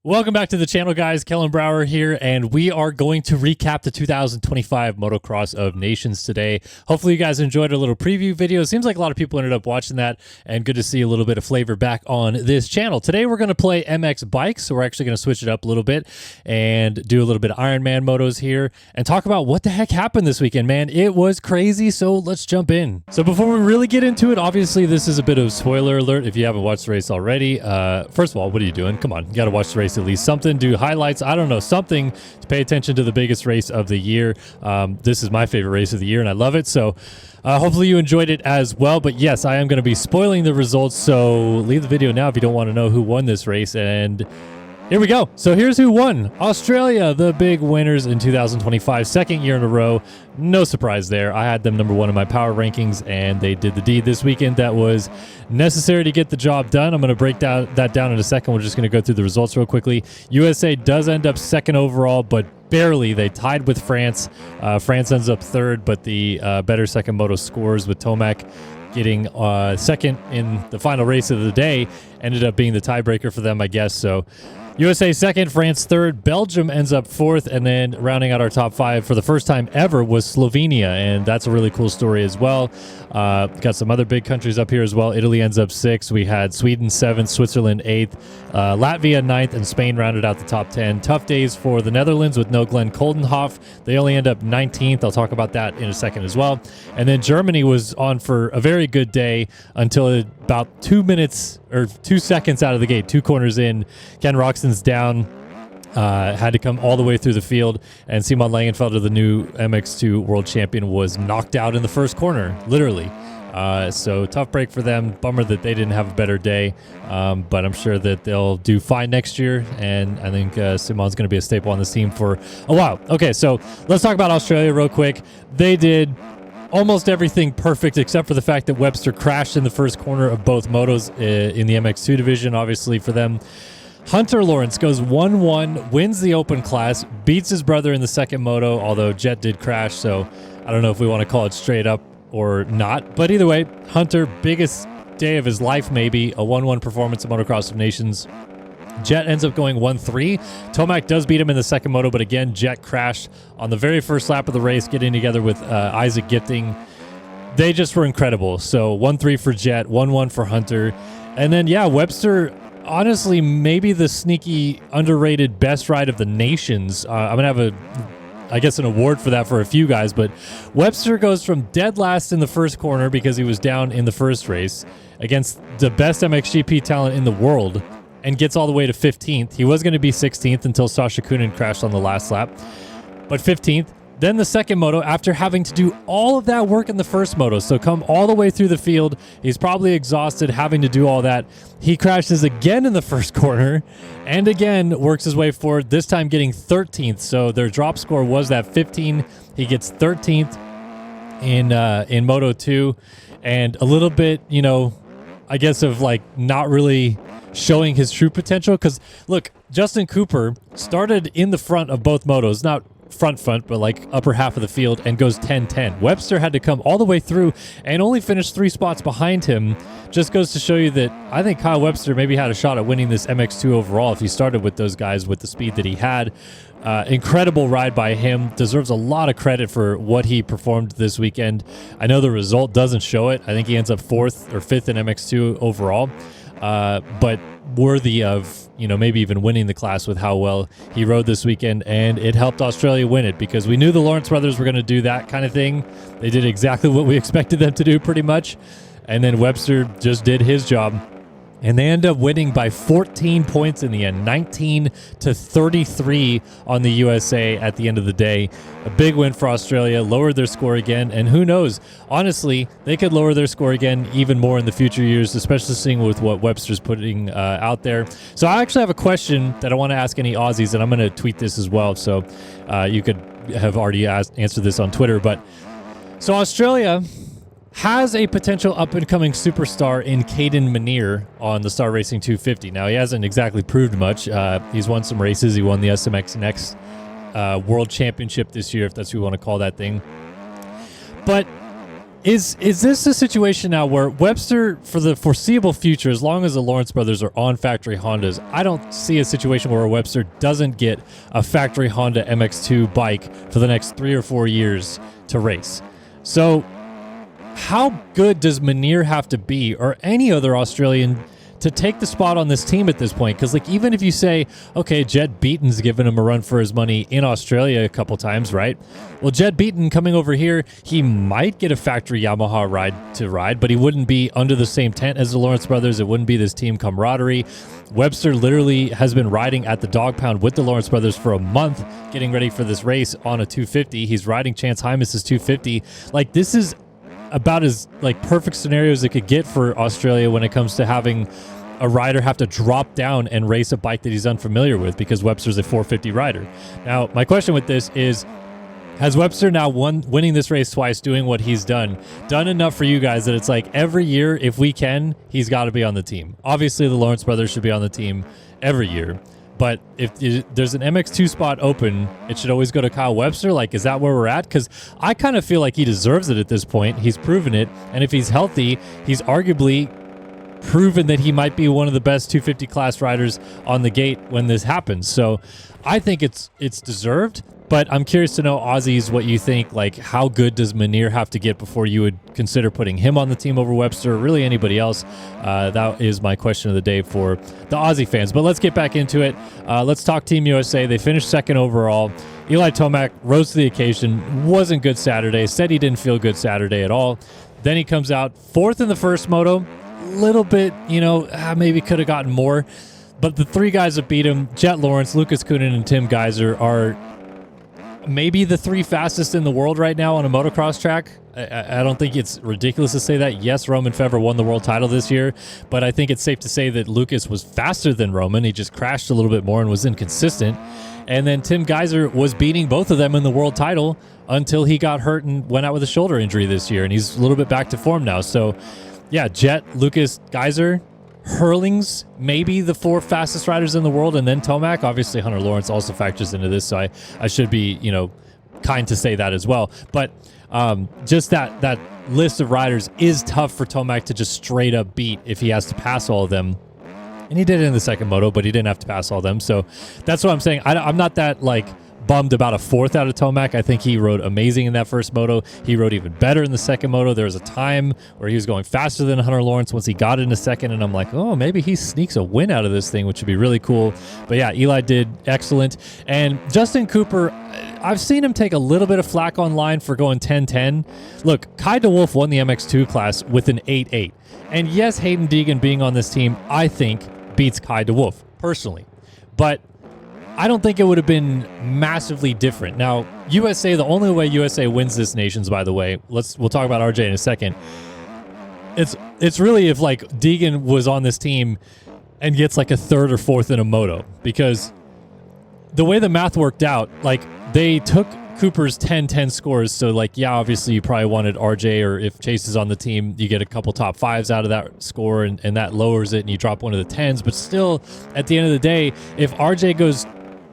Welcome back to the channel, guys. Kellen Brower here, and we are going to recap the 2025 Motocross of Nations today. Hopefully you guys enjoyed our little preview video. It seems like a lot of people ended up watching that, and good to see a little bit of flavor back on this channel. Today we're going to play MX bikes, so we're actually going to switch it up a little bit and do a little bit of Ironman motos here and talk about what the heck happened this weekend, man. It was crazy, so let's jump in. So before we really get into it, obviously this is a bit of spoiler alert if you haven't watched the race already. First of all, what are you doing? Come on, you got to watch the race at least. Something, do highlights, I don't know, something to pay attention to the biggest race of the year. This is my favorite race of the year and I love it, so hopefully you enjoyed it as well. But yes, I am going to be spoiling the results, so leave the video now if you don't want to know who won this race. And here we go. So here's who won. Australia, the big winners in 2025, second year in a row. No surprise there. I had them number one in my power rankings, and they did the deed this weekend that was necessary to get the job done. I'm going to break that down in a second. We're just going to go through the results real quickly. USA does end up second overall, but barely. They tied with France. France ends up third, but the better second moto scores with Tomac getting second in the final race of the day. Ended up being the tiebreaker for them, I guess. So USA second, France third, Belgium ends up fourth, and then rounding out our top five for the first time ever was Slovenia, and that's a really cool story as well. Got some other big countries up here as well. Italy ends up sixth. We had Sweden seventh, Switzerland eighth, Latvia ninth, and Spain rounded out the top 10. Tough days for the Netherlands with no Glenn Koldenhoff. They only end up 19th. I'll talk about that in a second as well. And then Germany was on for a very good day until about 2 minutes or 2 seconds out of the gate, 2 corners in. Ken Roxon's down. Had to come all the way through the field, and Simon Langenfelder, the new MX2 world champion, was knocked out in the first corner, literally. So tough break for them. Bummer that they didn't have a better day, but I'm sure that they'll do fine next year, and I think Simon's going to be a staple on this team for a while. Okay, so let's talk about Australia real quick. They did almost everything perfect except for the fact that Webster crashed in the first corner of both motos in the MX2 division, obviously for them. Hunter Lawrence goes 1-1, wins the open class, beats his brother in the second moto, although Jet did crash, so I don't know if we want to call it straight up or not. But either way, Hunter, biggest day of his life maybe, a 1-1 performance at Motocross of Nations. Jet ends up going 1-3. Tomac does beat him in the second moto, but again, Jet crashed on the very first lap of the race, getting together with Isaac Gifting. They just were incredible. So 1-3 for Jet, 1-1 for Hunter. And then, yeah, Webster, honestly, maybe the sneaky, underrated best ride of the nations. I'm going to have I guess an award for that for a few guys, but Webster goes from dead last in the first corner because he was down in the first race against the best MXGP talent in the world and gets all the way to 15th. He was going to be 16th until Sasha Kunin crashed on the last lap, but 15th. Then the second moto, after having to do all of that work in the first moto, so come all the way through the field, he's probably exhausted having to do all that. He crashes again in the first corner and again works his way forward, this time getting 13th. So their drop score was that 15. He gets 13th in Moto 2, and a little bit, you know, I guess of like not really showing his true potential. Because look, Justin Cooper started in the front of both motos, not front, but like upper half of the field, and goes 10-10. Webster had to come all the way through and only finished 3 spots behind him. Just goes to show you that I think Kyle Webster maybe had a shot at winning this MX2 overall if he started with those guys with the speed that he had. Incredible ride by him. Deserves a lot of credit for what he performed this weekend. I know the result doesn't show it. I think he ends up 4th or 5th in MX2 overall. But worthy of, you know, maybe even winning the class with how well he rode this weekend, and it helped Australia win it because we knew the Lawrence brothers were going to do that kind of thing. They did exactly what we expected them to do pretty much, and then Webster just did his job. And they end up winning by 14 points in the end, 19-33 on the USA at the end of the day. A big win for Australia, lowered their score again, and who knows, honestly, they could lower their score again even more in the future years, especially seeing with what Webster's putting out there. So I actually have a question that I want to ask any Aussies, and I'm going to tweet this as well, so you could have already answered this on Twitter. But so Australia has a potential up-and-coming superstar in Caden Minear on the Star Racing 250. Now, he hasn't exactly proved much. He's won some races. He won the SMX Next World Championship this year, if that's what you want to call that thing. But Is this a situation now where Webster, for the foreseeable future, as long as the Lawrence brothers are on factory Hondas, I don't see a situation where Webster doesn't get a factory Honda MX2 bike for the next 3 or 4 years to race. So how good does Munir have to be, or any other Australian, to take the spot on this team at this point? Because like, even if you say, okay, Jed Beaton's given him a run for his money in Australia a couple times, right? Well, Jed Beaton coming over here, he might get a factory Yamaha ride, but he wouldn't be under the same tent as the Lawrence brothers. It wouldn't be this team camaraderie. Webster literally has been riding at the dog pound with the Lawrence brothers for a month, getting ready for this race on a 250. He's riding Chance Hymas's 250. Like, this is about as like perfect scenario as it could get for Australia when it comes to having a rider have to drop down and race a bike that he's unfamiliar with, because Webster's a 450 rider. Now, my question with this is, has Webster now winning this race twice, doing what he's done enough for you guys that it's like every year, if we can, he's got to be on the team? Obviously, the Lawrence brothers should be on the team every year. But if there's an MX2 spot open, it should always go to Kyle Webster. Like, is that where we're at? Because I kind of feel like he deserves it at this point. He's proven it. And if he's healthy, he's arguably proven that he might be one of the best 250 class riders on the gate when this happens. So I think it's deserved. But I'm curious to know, Aussies, what you think. Like, how good does Munir have to get before you would consider putting him on the team over Webster, or really anybody else? That is my question of the day for the Aussie fans. But let's get back into it. Let's talk Team USA. They finished second overall. Eli Tomac rose to the occasion. Wasn't good Saturday. Said he didn't feel good Saturday at all. Then he comes out fourth in the first moto. Little bit, maybe could have gotten more. But the three guys that beat him, Jet Lawrence, Lucas Kunin, and Tim Geiser, are maybe the three fastest in the world right now on a motocross track. I don't think it's ridiculous to say that. Yes, Roman Febvre won the world title this year, but I think it's safe to say that Lucas was faster than Roman. He just crashed a little bit more and was inconsistent. And then Tim Geiser was beating both of them in the world title until he got hurt and went out with a shoulder injury this year, and he's a little bit back to form now. So, yeah, Jet, Lucas, Geiser, Hurling's maybe the four fastest riders in the world, and then Tomac. Obviously, Hunter Lawrence also factors into this, so I should be, kind to say that as well. But just that list of riders is tough for Tomac to just straight up beat if he has to pass all of them. And he did it in the second moto, but he didn't have to pass all of them. So that's what I'm saying. I'm not that, bummed about a fourth out of Tomac. I think he rode amazing in that first moto. He rode even better in the second moto. There was a time where he was going faster than Hunter Lawrence once he got into second, and I'm like, oh, maybe he sneaks a win out of this thing, which would be really cool. But yeah, Eli did excellent. And Justin Cooper, I've seen him take a little bit of flack online for going 10-10. Look, Kai DeWolf won the MX2 class with an 8-8. And yes, Hayden Deegan being on this team, I think, beats Kai DeWolf, personally. But I don't think it would have been massively different. Now, USA, the only way USA wins this Nations, by the way, we'll talk about RJ in a second. It's really if Deegan was on this team and gets a third or fourth in a moto, because the way the math worked out, they took Cooper's 10-10 scores. So obviously you probably wanted RJ, or if Chase is on the team, you get a couple top fives out of that score, and that lowers it and you drop one of the 10s. But still, at the end of the day, if RJ goes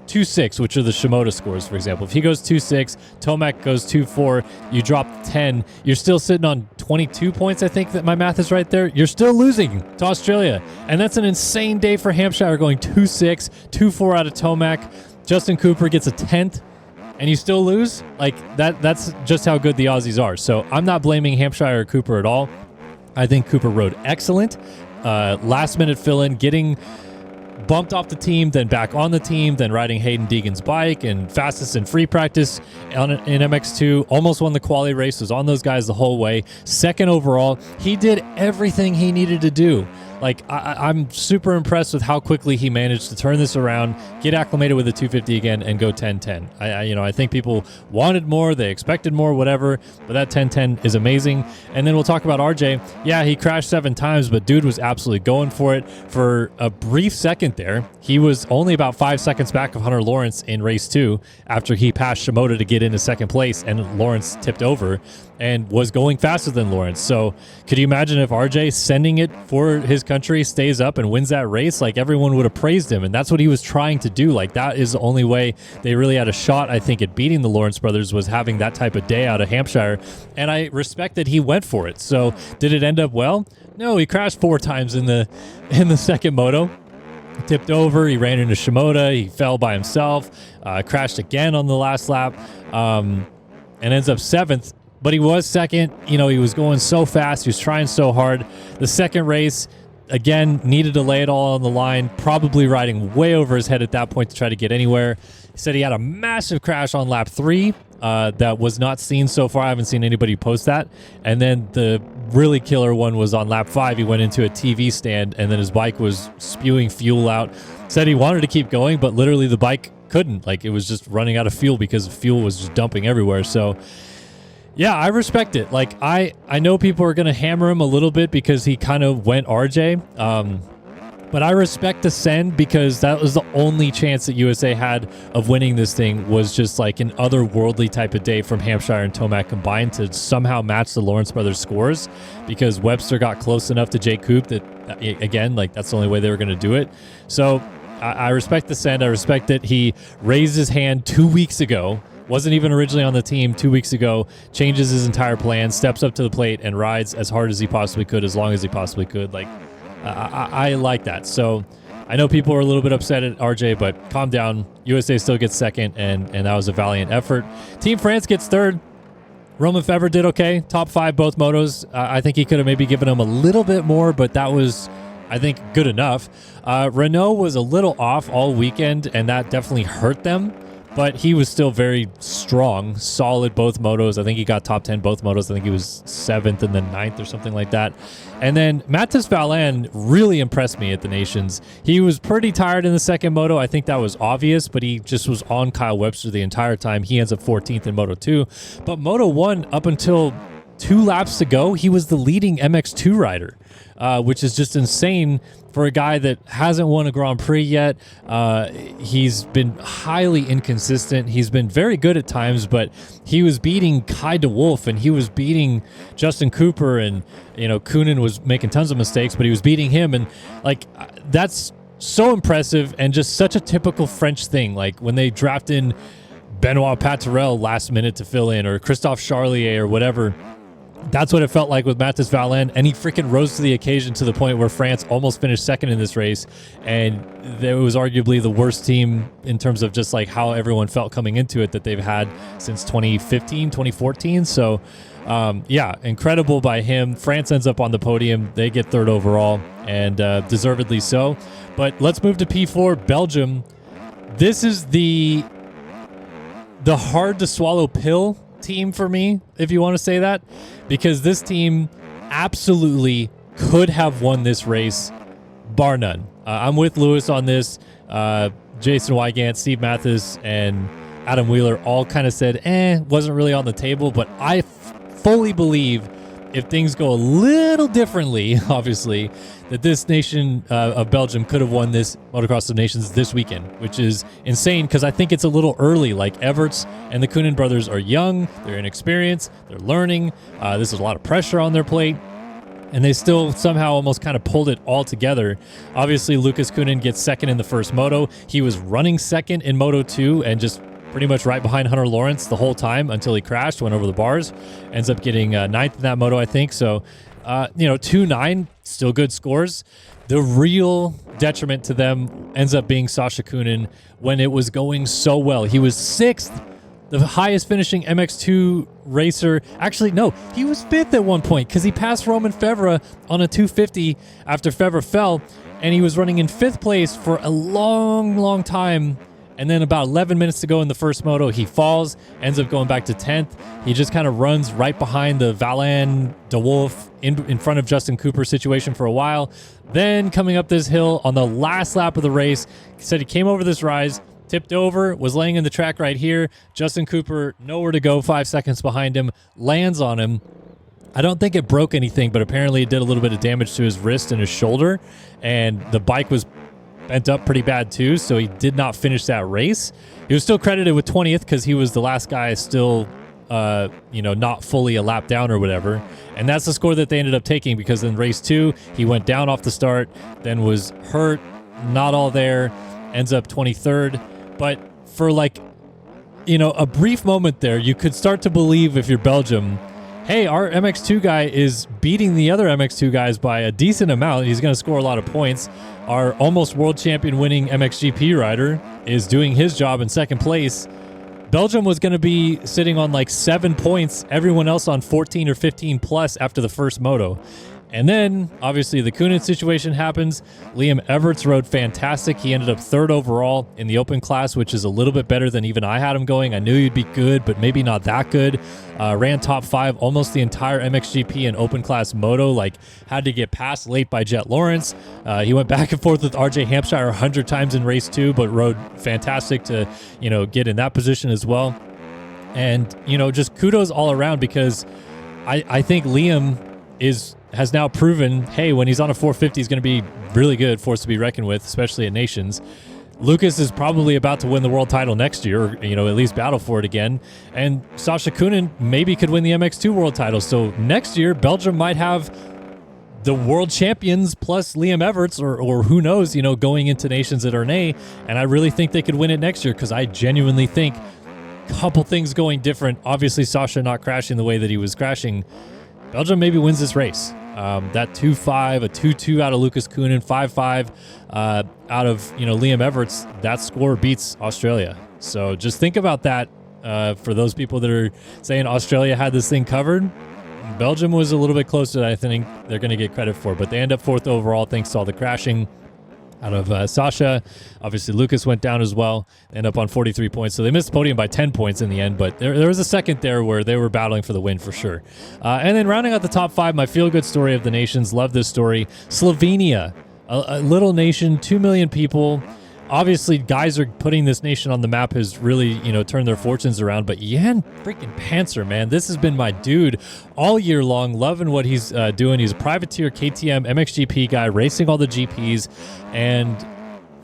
2-6, which are the Shimoda scores, for example. If he goes 2-6, Tomac goes 2-4, you drop 10, you're still sitting on 22 points, I think that my math is right there. You're still losing to Australia. And that's an insane day for Hampshire, going 2-6, 2-4 out of Tomac. Justin Cooper gets a 10th, and you still lose? That's just how good the Aussies are. So I'm not blaming Hampshire or Cooper at all. I think Cooper rode excellent. Last minute fill-in, getting bumped off the team, then back on the team, then riding Hayden Deegan's bike, and fastest in free practice in MX2. Almost won the quali race, was on those guys the whole way. Second overall. He did everything he needed to do. I'm super impressed with how quickly he managed to turn this around, get acclimated with the 250 again, and go 10-10. I think people wanted more, they expected more, whatever, but that 10-10 is amazing. And then we'll talk about RJ. Yeah, he crashed 7 times, but dude was absolutely going for it. For a brief second there, he was only about 5 seconds back of Hunter Lawrence in race 2 after he passed Shimoda to get into second place, and Lawrence tipped over and was going faster than Lawrence. So could you imagine if RJ sending it for his country, stays up and wins that race, like everyone would have praised him. And that's what he was trying to do. Like that is the only way they really had a shot, I think, at beating the Lawrence brothers, was having that type of day out of Hampshire. And I respect that he went for it. So did it end up well? No, he crashed 4 times in the second moto. Tipped over, he ran into Shimoda, he fell by himself, crashed again on the last lap, and ends up 7th. But he was second. You know, he was going so fast. He was trying so hard. The second race, again, needed to lay it all on the line, probably riding way over his head at that point to try to get anywhere. He said he had a massive crash on lap 3 that was not seen so far. I haven't seen anybody post that. And then the really killer one was on lap 5. He went into a TV stand, and then his bike was spewing fuel out. Said he wanted to keep going, but literally the bike couldn't. Like, it was just running out of fuel because fuel was just dumping everywhere. So yeah, I respect it. Like, I know people are going to hammer him a little bit because he kind of went RJ. But I respect the send, because that was the only chance that USA had of winning this thing, was just like an otherworldly type of day from Hampshire and Tomac combined to somehow match the Lawrence brothers scores, because Webster got close enough to Jake Coop that, again, like that's the only way they were going to do it. So I respect the send. I respect that he raised his hand 2 weeks ago. Wasn't even originally on the team 2 weeks ago, changes his entire plan, steps up to the plate, and rides as hard as he possibly could, as long as he possibly could. Like, I like that. So I know people are a little bit upset at RJ, but calm down. USA still gets second, and that was a valiant effort. Team France gets third. Romain Febvre did okay. Top 5 both motos. I think he could have maybe given him a little bit more, but that was, I think, good enough. Renault was a little off all weekend, and that definitely hurt them. But he was still very strong, solid both motos. I think he got top 10 both motos. I think he was 7th and then 9th or something like that. And then Mathis Valland really impressed me at the Nations. He was pretty tired in the second moto. I think that was obvious, but he just was on Kyle Webster the entire time. He ends up 14th in Moto 2. But Moto 1, up until 2 laps to go, he was the leading MX2 rider, which is just insane for a guy that hasn't won a Grand Prix yet. He's been highly inconsistent. He's been very good at times, but he was beating Kai de Wolf, and he was beating Justin Cooper, and, you know, Koonin was making tons of mistakes, but he was beating him. And like, that's so impressive, and just such a typical French thing. Like when they draft in Benoit Paturel last minute to fill in, or Christophe Charlier or whatever, that's what it felt like with Mathis Valland, and he freaking rose to the occasion to the point where France almost finished second in this race, and it was arguably the worst team in terms of just like how everyone felt coming into it that they've had since 2015, 2014. So yeah, incredible by him. France ends up on the podium. They get third overall, and deservedly so. But let's move to P4, Belgium. This is the hard to swallow pill team for me, if you want to say that, because this team absolutely could have won this race, bar none. I'm with Lewis on this. Jason Wygant, Steve Mathis, and Adam Wheeler all kind of said, wasn't really on the table, but I fully believe if things go a little differently, obviously, that this nation of Belgium could have won this Motocross of Nations this weekend, which is insane because I think it's a little early. Like, Everts and the Koonin brothers are young, they're inexperienced, they're learning. This is a lot of pressure on their plate, and they still somehow almost kind of pulled it all together. Obviously, Lucas Koonin gets second in the first moto. He was running second in Moto 2 and just pretty much right behind Hunter Lawrence the whole time until he crashed, went over the bars, ends up getting 9th in that moto, I think. So, 2-9, still good scores. The real detriment to them ends up being Sasha Koonin when it was going so well. He was 6th, the highest finishing MX2 racer. Actually, no, he was 5th at one point because he passed Romain Febvre on a 250 after Febvre fell, and he was running in 5th place for a long, long time. And then about 11 minutes to go in the first moto, he falls, ends up going back to 10th. He just kind of runs right behind the Valland, De Wolf, in front of Justin Cooper situation for a while. Then coming up this hill on the last lap of the race, he said he came over this rise, tipped over, was laying in the track right here. Justin Cooper, nowhere to go, 5 seconds behind him, lands on him. I don't think it broke anything, but apparently it did a little bit of damage to his wrist and his shoulder, and the bike was bent up pretty bad too, so he did not finish that race. He was still credited with 20th because he was the last guy still not fully a lap down or whatever. And that's the score that they ended up taking, because in race 2, he went down off the start, then was hurt, not all there, ends up 23rd. But for a brief moment there, you could start to believe, if you're Belgium, hey, our MX2 guy is beating the other MX2 guys by a decent amount. He's going to score a lot of points. Our almost world champion winning MXGP rider is doing his job in second place. Belgium was going to be sitting on 7 points, everyone else on 14 or 15 plus after the first moto. And then, obviously, the Koonin situation happens. Liam Everts rode fantastic. He ended up 3rd overall in the open class, which is a little bit better than even I had him going. I knew he'd be good, but maybe not that good. Ran top 5 almost the entire MXGP and open class moto. Had to get passed late by Jet Lawrence. He went back and forth with RJ Hampshire 100 times in race 2, but rode fantastic to, get in that position as well. And, just kudos all around, because I think Liam has now proven, hey, when he's on a 450, he's going to be really good, force to be reckoned with, especially at Nations. Lucas is probably about to win the world title next year, or, at least battle for it again. And Sasha Koonin maybe could win the MX2 world title. So next year, Belgium might have the world champions plus Liam Everts, or who knows, going into Nations at Ernée. And I really think they could win it next year, because I genuinely think a couple things going different. Obviously, Sasha not crashing the way that he was crashing. Belgium maybe wins this race. That 2.5, a 2.2 out of Lucas Koonin, 5.5 out of Liam Everts. That score beats Australia. So just think about that for those people that are saying Australia had this thing covered. Belgium was a little bit closer than I think they're going to get credit for, but they end up 4th overall thanks to all the crashing out of Sasha. Obviously, Lucas went down as well, end up on 43 points. So they missed the podium by 10 points in the end, but there was a second there where they were battling for the win for sure. And then rounding out the top 5, my feel-good story of the nations. Love this story. Slovenia, a little nation, 2 million people. Obviously, guys are putting this nation on the map, has really, turned their fortunes around. But Jan freaking Panzer, man, this has been my dude all year long. Loving what he's doing. He's a privateer KTM MXGP guy, racing all the GPs, and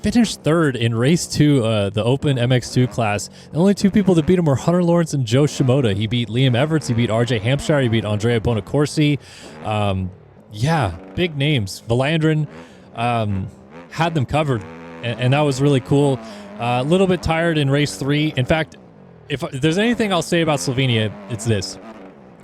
finished 3rd in race 2, the open MX2 class. The only 2 people that beat him were Hunter Lawrence and Joe Shimoda. He beat Liam Everts, he beat RJ Hampshire, he beat Andrea Bonacorsi. Big names. Valandrin had them covered. And that was really cool. A little bit tired in race 3. In fact, if there's anything I'll say about Slovenia, it's this.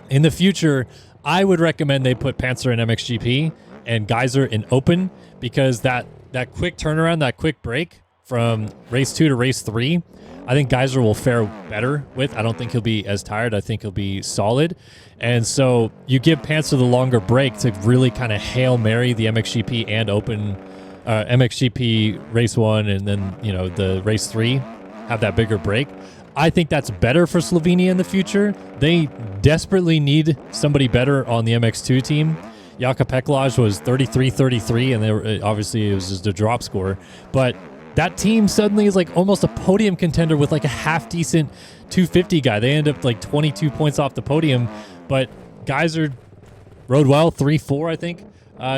In the future, I would recommend they put Panzer in MXGP and Geyser in open, because that quick turnaround, that quick break from race 2 to race 3, I think Geyser will fare better with. I don't think he'll be as tired. I think he'll be solid. And so you give Panzer the longer break to really kind of Hail Mary the MXGP and open MXGP race 1, and then the race 3 have that bigger break. I think that's better for Slovenia in the future. They desperately need somebody better on the MX2 team. Jaka Peklaj was 33-33, and they were, obviously it was just a drop score. But that team suddenly is almost a podium contender with a half decent 250 guy. They end up 22 points off the podium, but Geyser rode well, 3-4 I think.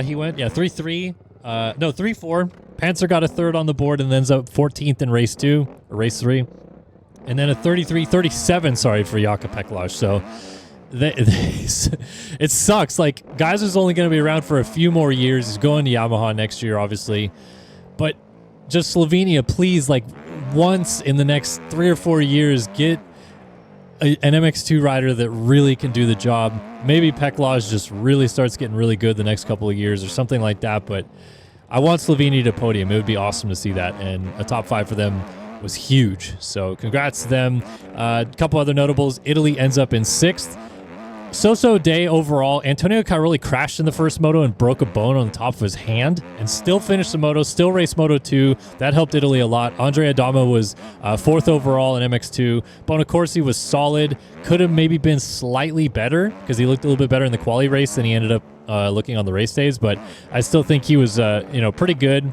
He went 3-3. 3-4. Panzer got a 3rd on the board and ends up 14th in race 2 or race 3, and then a 33-37. Sorry for Jaka Peklaj. So it sucks. Geyser's only going to be around for a few more years. He's going to Yamaha next year, obviously, but just Slovenia, please, once in the next 3 or 4 years, get an MX2 rider that really can do the job. Maybe Peklaj just really starts getting really good the next couple of years or something like that, but I want Slovenia to podium. It would be awesome to see that, and a top 5 for them was huge. So congrats to them. A couple other notables. Italy ends up in 6th. So-so day overall. Antonio Cairoli crashed in the first moto and broke a bone on the top of his hand, and still finished the moto, still raced Moto 2. That helped Italy a lot. Andrea Adamo was 4th overall in MX2. Bonacorsi was solid. Could have maybe been slightly better, because he looked a little bit better in the quali race than he ended up looking on the race days, but I still think he was pretty good.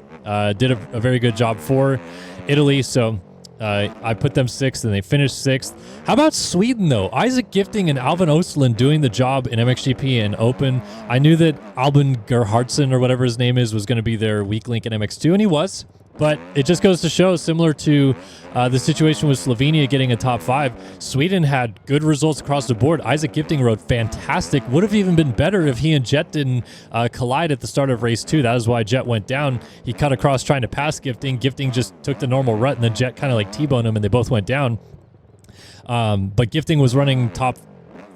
Did a very good job for Italy. So I put them 6th, and they finished 6th. How about Sweden, though? Isaac Gifting and Alvin Östlund doing the job in MXGP and Open. I knew that Albin Gerhardsson, or whatever his name is, was going to be their weak link in MX2, and he was. But it just goes to show, similar to the situation with Slovenia getting a top 5, Sweden had good results across the board. Isaac Gifting rode fantastic. Would have even been better if he and Jet didn't collide at the start of race 2. That is why Jet went down. He cut across trying to pass Gifting. Gifting just took the normal rut, and then Jet kind of like T-boned him, and they both went down. But Gifting was running top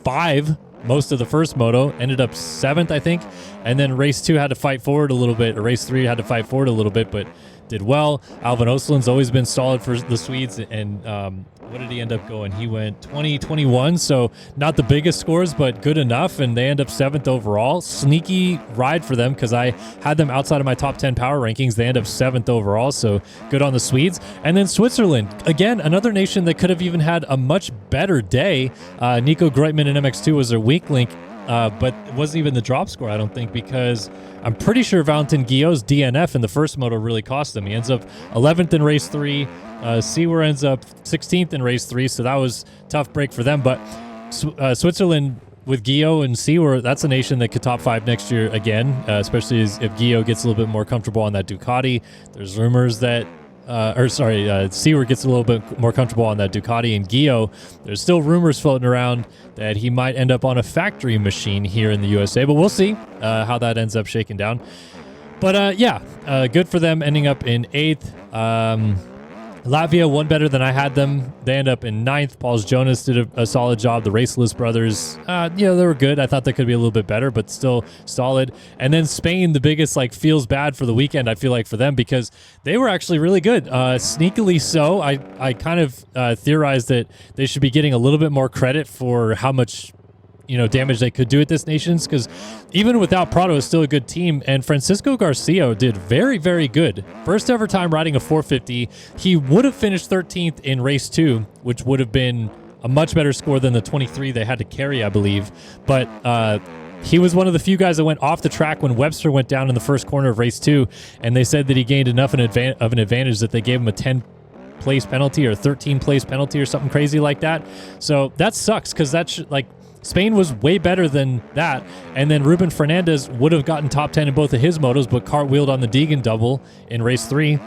5 most of the first moto, ended up 7th, I think. And then race 2 had to fight forward a little bit, or race 3 had to fight forward a little bit, but did well. Alvin Östlund's always been solid for the Swedes, and what did he end up going? He went 20-21, so not the biggest scores, but good enough, and they end up 7th overall. Sneaky ride for them, because I had them outside of my top 10 power rankings. They end up 7th overall, so good on the Swedes. And then Switzerland, again, another nation that could have even had a much better day. Nico Greutmann in MX2 was their weak link, but it wasn't even the drop score, I don't think, because I'm pretty sure Valentin Guillot's DNF in the first moto really cost him. He ends up 11th in race 3. Sewer ends up 16th in race 3, so that was a tough break for them. But Switzerland with Guillot and Sewer, that's a nation that could top 5 next year again, especially if Guillot gets a little bit more comfortable on that Ducati. There's rumors that Sewer gets a little bit more comfortable on that Ducati, and Guillot, there's still rumors floating around that he might end up on a factory machine here in the USA, but we'll see how that ends up shaking down. But good for them ending up in 8th. Latvia won better than I had them. They end up in 9th. Pauls Jonas did a solid job. The Raceless brothers, they were good. I thought they could be a little bit better, but still solid. And then Spain, the biggest feels bad for the weekend, I feel like, for them, because they were actually really good. Sneakily so. I kind of theorized that they should be getting a little bit more credit for how much damage they could do at this nations, because even without Prado, it's still a good team. And Francisco Garcia did very, very good. First ever time riding a 450. He would have finished 13th in race 2, which would have been a much better score than the 23 they had to carry, I believe. But he was one of the few guys that went off the track when Webster went down in the first corner of race 2, and they said that he gained enough of an advantage that they gave him a 10 place penalty or 13 place penalty or something crazy like that. So that sucks, because that's Spain was way better than that. And then Ruben Fernandez would have gotten top 10 in both of his motos, but cartwheeled on the Deegan double in race 3.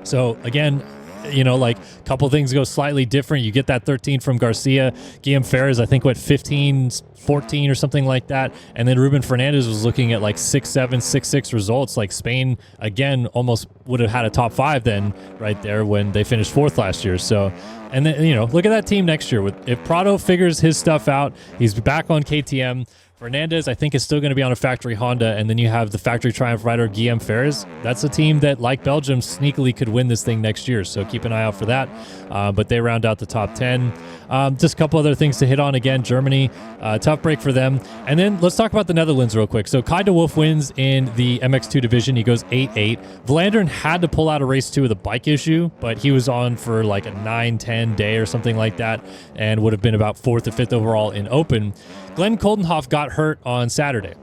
So again, a couple things go slightly different. You get that 13 from Garcia. Guillaume Ferres, I think, went 15, 14 or something like that. And then Ruben Fernandez was looking at 6-7, 6-6 results. Spain, again, almost would have had a top 5 then right there when they finished 4th last year. So, and then, look at that team next year. If Prado figures his stuff out, he's back on KTM. Fernandez, I think, is still going to be on a factory Honda, and then you have the factory Triumph rider Guillaume Ferres. That's a team that, like Belgium, sneakily could win this thing next year, so keep an eye out for that. But they round out the top 10. Just a couple other things to hit on. Again, Germany, tough break for them. And then let's talk about the Netherlands real quick. So Kai de Wolf wins in the MX2 division. He goes 8-8. Vlanderen had to pull out a race 2 with a bike issue, but he was on for a 9-10 day or something like that, and would have been about 4th or 5th overall in open. Glenn Koldenhoff got hurt on Saturday.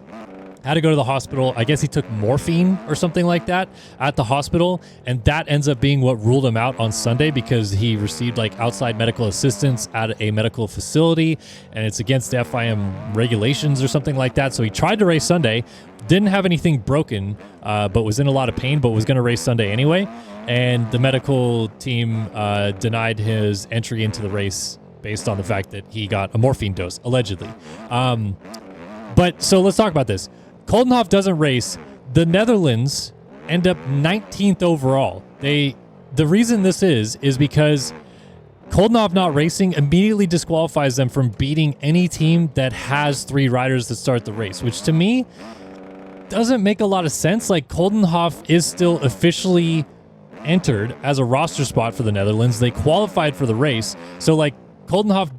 Had to go to the hospital. I guess he took morphine or something like that at the hospital, and that ends up being what ruled him out on Sunday, because he received outside medical assistance at a medical facility, and it's against the FIM regulations or something like that. So he tried to race Sunday, didn't have anything broken, but was in a lot of pain, but was going to race Sunday anyway. And the medical team denied his entry into the race based on the fact that he got a morphine dose, allegedly. But so let's talk about this. Koldenhoff doesn't race. The Netherlands end up 19th overall. The reason this is because Koldenhoff not racing immediately disqualifies them from beating any team that has 3 riders that start the race, which to me doesn't make a lot of sense. Koldenhoff is still officially entered as a roster spot for the Netherlands. They qualified for the race. So Koldenhoff,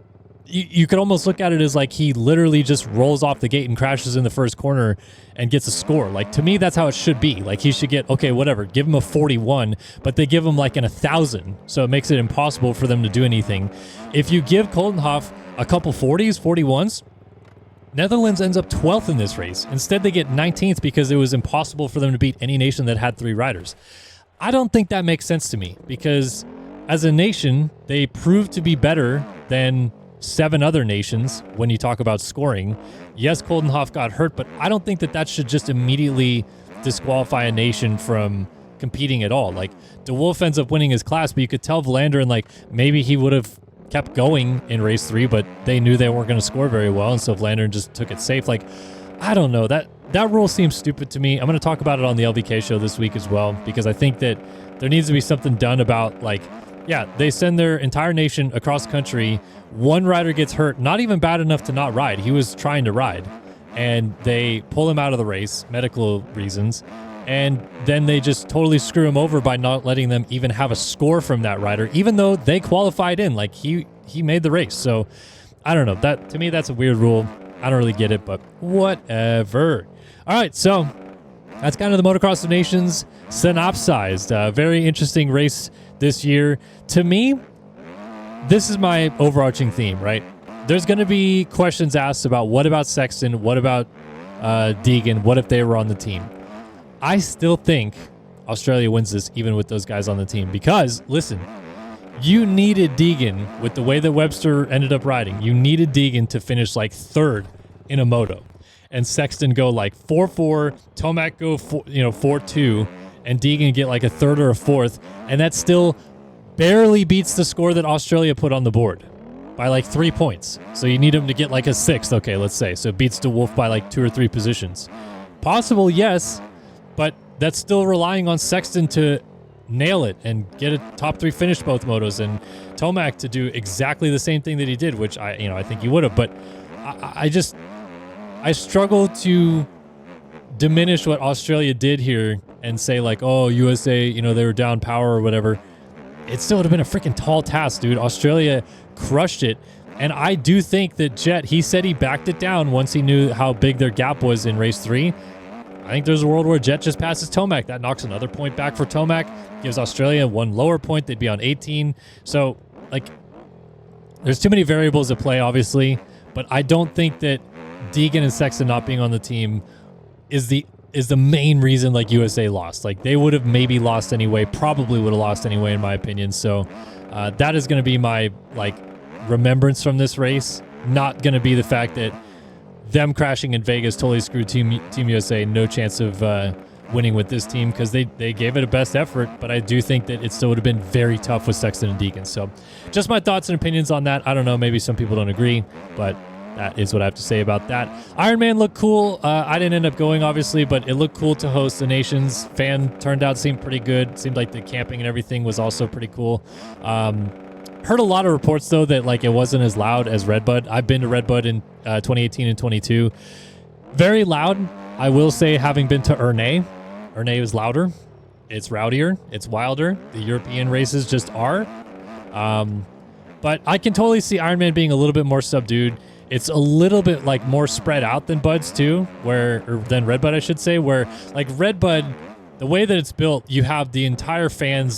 you could almost look at it as he literally just rolls off the gate and crashes in the first corner and gets a score. To me, that's how it should be. He should get, okay, whatever, give him a 41, but they give him an 1,000. So it makes it impossible for them to do anything. If you give Koldenhoff a couple 40s, 41s, Netherlands ends up 12th in this race. Instead, they get 19th because it was impossible for them to beat any nation that had 3 riders. I don't think that makes sense to me, because as a nation, they proved to be better than 7 other nations when you talk about scoring. Yes, Koldenhoff got hurt, but I don't think that should just immediately disqualify a nation from competing at all. Like, DeWolf ends up winning his class, but you could tell Vlanderen, like, maybe he would have kept going in race 3, but they knew they weren't going to score very well, and so Vlanderen just took it safe. Like, I don't know. That rule seems stupid to me. I'm going to talk about it on the LVK show this week as well, because I think that there needs to be something done about, like, yeah, they send their entire nation across country. One rider gets hurt, not even bad enough to not ride. He was trying to ride, and they pull him out of the race, medical reasons, and then they just totally screw him over by not letting them even have a score from that rider, even though they qualified in. Like, he made the race. So I don't know. That, to me, that's a weird rule. I don't really get it, but whatever. All right, so that's kind of the Motocross of Nations synopsized. Very interesting race this year. To me, this is my overarching theme, right? There's going to be questions asked about what about Sexton, what about Deegan, what if they were on the team? I still think Australia wins this even with those guys on the team, because, listen, you needed Deegan with the way that Webster ended up riding. You needed Deegan to finish like 3rd in a moto, and Sexton go like 4-4, Tomac go 4-2, and Deegan get like a 3rd or a 4th, and that still barely beats the score that Australia put on the board by like 3 points. So you need him to get like a 6th, okay, let's say. So it beats DeWolf by like 2 or 3 positions. Possible, yes, but that's still relying on Sexton to nail it and get a top 3 finish both motos, and Tomac to do exactly the same thing that he did, which I think he would have. But I struggle to diminish what Australia did here and say like, oh, USA, they were down power or whatever. It still would have been a freaking tall task, dude. Australia crushed it. And I do think that Jet, he said he backed it down once he knew how big their gap was in race 3. I think there's a world where Jet just passes Tomac. That knocks another point back for Tomac, gives Australia 1 lower point. They'd be on 18. So, like, there's too many variables at play, obviously, but I don't think that Deegan and Sexton not being on the team is the main reason, like, USA lost. Like, they would have maybe lost anyway, probably would have lost anyway, in my opinion. So, that is going to be my, like, remembrance from this race. Not going to be the fact that them crashing in Vegas totally screwed Team USA. No chance of winning with this team, because they gave it a best effort, but I do think that it still would have been very tough with Sexton and Deegan. So just my thoughts and opinions on that. I don't know, maybe some people don't agree, but that is what I have to say about that. Ironman looked cool. I didn't end up going, obviously, but it looked cool to host the Nations. Fan turned out seemed pretty good. Seemed like the camping and everything was also pretty cool. Heard a lot of reports, though, that like it wasn't as loud as Redbud. I've been to Redbud in 2018 and 22. Very loud. I will say, having been to Ernay is louder. It's rowdier. It's wilder. The European races just are. But I can totally see Ironman being a little bit more subdued. It's a little bit like more spread out than Bud's too, than Redbud, I should say, where like Redbud, the way that it's built, you have the entire fan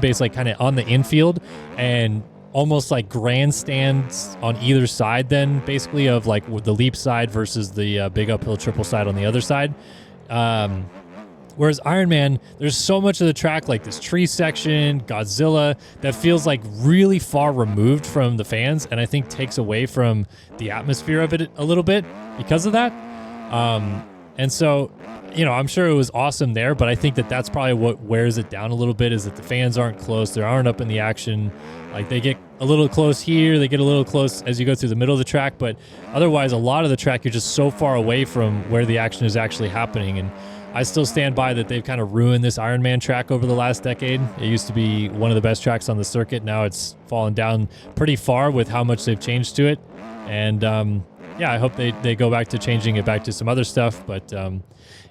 base like kind of on the infield and almost like grandstands on either side then basically of like the leap side versus the big uphill triple side on the other side. Whereas Ironman, there's so much of the track, like this tree section, Godzilla, that feels like really far removed from the fans, and I think takes away from the atmosphere of it a little bit because of that. And so, I'm sure it was awesome there, but I think that that's probably what wears it down a little bit, is that the fans aren't close. They aren't up in the action. Like, they get a little close here. They get a little close as you go through the middle of the track. But otherwise, a lot of the track, you're just so far away from where the action is actually happening. And I still stand by that they've kind of ruined this Ironman track over the last decade. It used to be one of the best tracks on the circuit. Now it's fallen down pretty far with how much they've changed to it. And, I hope they go back to changing it back to some other stuff, but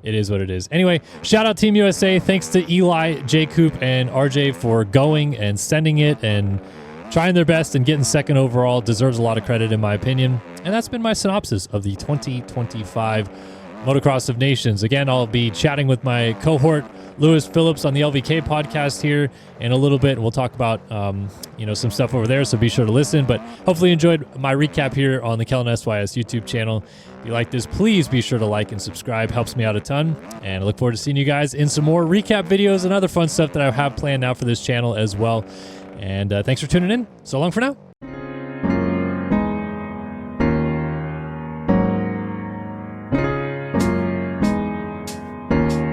it is what it is. Anyway, shout out Team USA. Thanks to Eli, J. Coop, and RJ for going and sending it and trying their best and getting second overall. Deserves a lot of credit, in my opinion. And that's been my synopsis of the 2025 Motocross of Nations. Again, I'll be chatting with my cohort, Lewis Phillips, on the LVK podcast here in a little bit, and we'll talk about some stuff over there, so be sure to listen. But hopefully you enjoyed my recap here on the Kellen SYS YouTube channel. If you like this, please be sure to like and subscribe. Helps me out a ton, and I look forward to seeing you guys in some more recap videos and other fun stuff that I have planned out for this channel as well. And thanks for tuning in. So long for now.